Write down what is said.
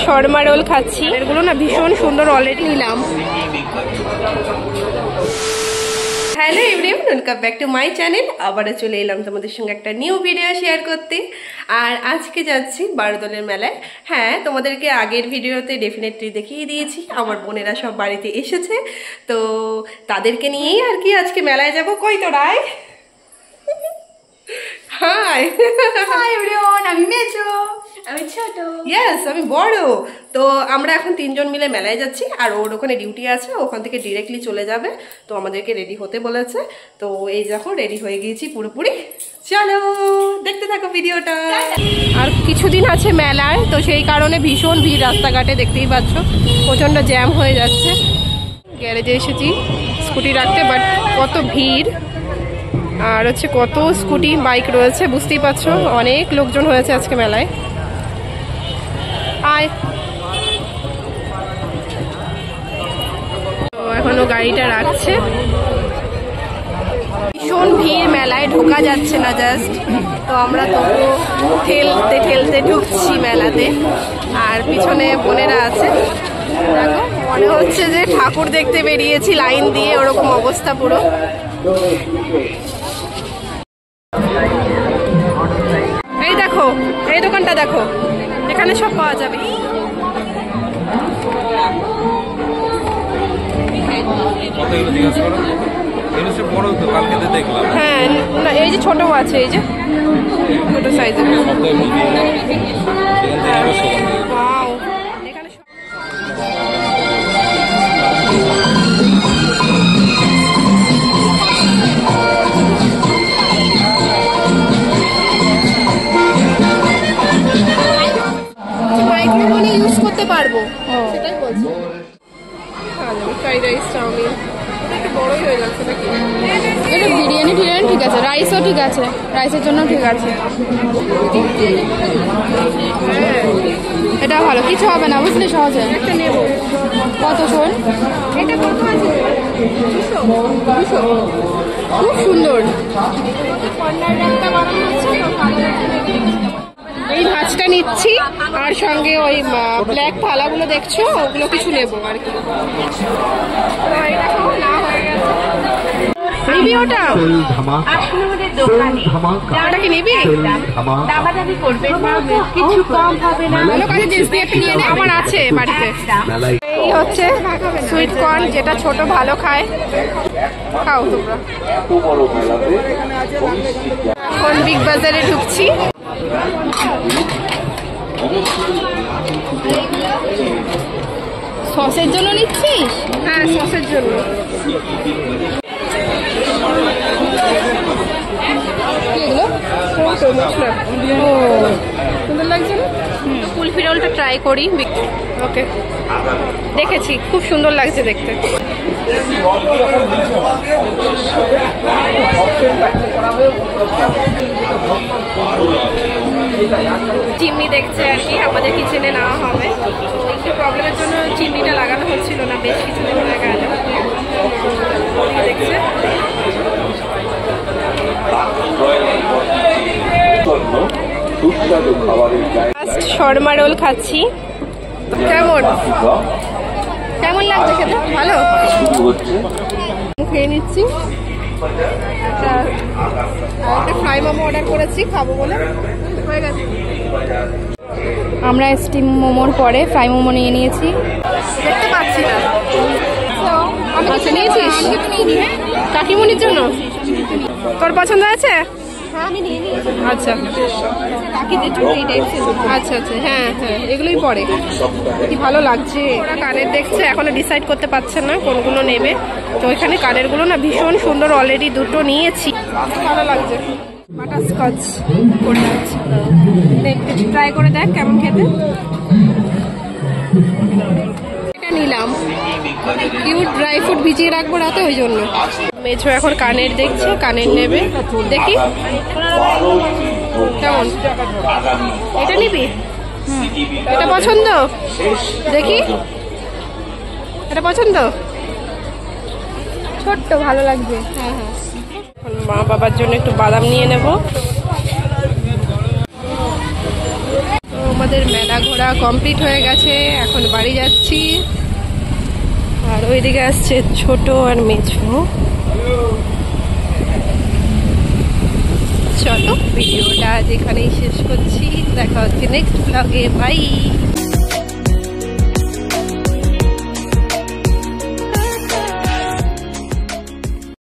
Sharma role খাচ্ছি, এগুলো না ভীষণ সুন্দর, অলরেডি নিলাম। Hello everyone, welcome back to my channel. আবারও চলে এলাম তোমাদের সঙ্গে একটা নিউ ভিডিও শেয়ার করতে। আর আজকে যাচ্ছি বারোদলের মেলায়। হ্যাঁ, তোমাদেরকে আগের ভিডিওতে ডেফিনেটলি দেখিয়ে দিয়েছি আমার বোনেরা সব বাড়িতে এসেছে, তো তাদেরকে নিয়েই আর কি আজকে মেলায় যাব। কই তোরাই? হাই হাই এভরিওয়ান, আমি মেজো, আমি ছোট, ইয়েস আমি বড়। তো আমরা এখন তিনজন মিলে মেলায় যাচ্ছি, আর ওর ওখানে ডিউটি আছে, ওখান থেকে ডিরেক্টলি চলে যাবে। তো আমাদেরকে রেডি হতে বলেছে। তো এই দেখো রেডি হয়ে গিয়েছি পুরোপুরি। চলো দেখতে থাকো ভিডিওটা। আর কিছুদিন আছে মেলায়, তো সেই কারণে ভীষণ ভিড় রাস্তাঘাটে, দেখতেই পাচ্ছ প্রচন্ড জ্যাম হয়ে যাচ্ছে। গ্যারেজে এসেছি স্কুটি রাখতে, বাট কত ভিড়, আর হচ্ছে কত স্কুটি বাইক রয়েছে, বুঝতেই পারছো অনেক লোকজন হয়েছে আজকে মেলায়। আয়, তো এখনো গাড়িটা রাখছে। ভীষণ ভিড়, মেলায় ঢোকা যাচ্ছে না জাস্ট। তো আমরা তবু ঠেলতে ঠেলতে ঢুকছি মেলাতে, আর পিছনে বোনেরা আছে। দেখো মনে হচ্ছে যে ঠাকুর দেখতে বেরিয়েছি লাইন দিয়ে, ওরকম অবস্থা পুরো। এই দেখো, এই দোকানটা দেখো, এখানে সব পাওয়া যাবে। হ্যাঁ, না এই যে ছোট আছে, এই যে ছোট সাইজের। মাইক্রোওভেনে ইউজ করতে পারবো, সেটাই বলছি। ফ্রাইড রাইস, চাউমিন, একটু বড়ই হয়ে যাচ্ছে নাকি? এটা বিরিয়ানি টিরিয়ানি ঠিক আছে, রাইসও ঠিক আছে, রাইসের জন্য ঠিক আছে। এটা ভালো, কিছু হবে না বুঝলি, সহজে একটা নেবো। কত শোন, এটা কত আছে? 200। খুব সুন্দর। এই ভাজটা নিচ্ছি, আর সঙ্গে ওই ব্ল্যাক থালাগুলো দেখছো, ওগুলো কিছু নেবো আর কি। নিবি ওটা? ওটা কি নিবি? ভালো কাজে জিনিস দিয়ে একটা নিয়ে নে, আমার আছে বাড়িতে। এই হচ্ছে সুইট কর্ন, যেটা ছোট ভালো খায়, খাও তোমরা। এখন বিগ বাজারে ঢুকছি। সসের জন্য নিচ্ছিস? হ্যাঁ, সসের জন্য। সুন্দর লাগছে না? কুলফি রোলটা ট্রাই করি। ওকে, দেখেছি, খুব সুন্দর লাগছে দেখতে। চিমনি দেখছে আর কি, আমাদের কিচেনে নেওয়া হবে। তো একটু প্রবলেমের জন্য চিমনিটা লাগানো হচ্ছিল না, বেশ কিছুদিন হয়ে গেল। দেখছে শর্মা রোল খাচ্ছি। কেমন কেমন লাগছে খেতে? ভালো, খেয়ে নিচ্ছি। একটা ফ্রাই মোমো অর্ডার করেছি, খাবো বলে, হয়ে গেছে। আমরা স্টিম মোমোর পরে ফ্রাই মোমো নিয়ে নিয়েছি। দেখতে পাচ্ছি না, আচ্ছা নিয়েছিস? কাকিমুনির জন্য তোর পছন্দ আছে? আচ্ছা আচ্ছা আচ্ছা, হ্যাঁ হ্যাঁ, এগুলোই পরে। কি ভালো লাগছে। ওরা কানের দেখছে, এখনো ডিসাইড করতে পারছে না কোনগুলো নেবে। তো এখানে কানের গুলো না ভীষণ সুন্দর, অলরেডি দুটো নিয়েছি, ভালো লাগছে। বাটারস্কচ করে যাচ্ছে, একটু ট্রাই করে দেখ কেমন খেতে। এটা নিলাম, কিউট ড্রাই ফ্রুট ভিজিয়ে রাখবো রাতে, ওই জন্য। মেঝো এখন কানের দেখছে, কানের নেবে, দেখি কেমন। এটা নিবি? এটা পছন্দ? দেখি, এটা পছন্দ, ছোট্ট ভালো লাগবে। হ্যাঁ হ্যাঁ, মা বাবার জন্য একটু বাদাম নিয়ে নেব। আমাদের মেলা ঘোরা কমপ্লিট হয়ে গেছে, এখন বাড়ি যাচ্ছি। আর ওইদিকে আসছে ছোট আর মেছো। চলো ভিডিওটা আজ এখানেই শেষ করছি, দেখা হচ্ছে নেক্সট ব্লগে, বাই।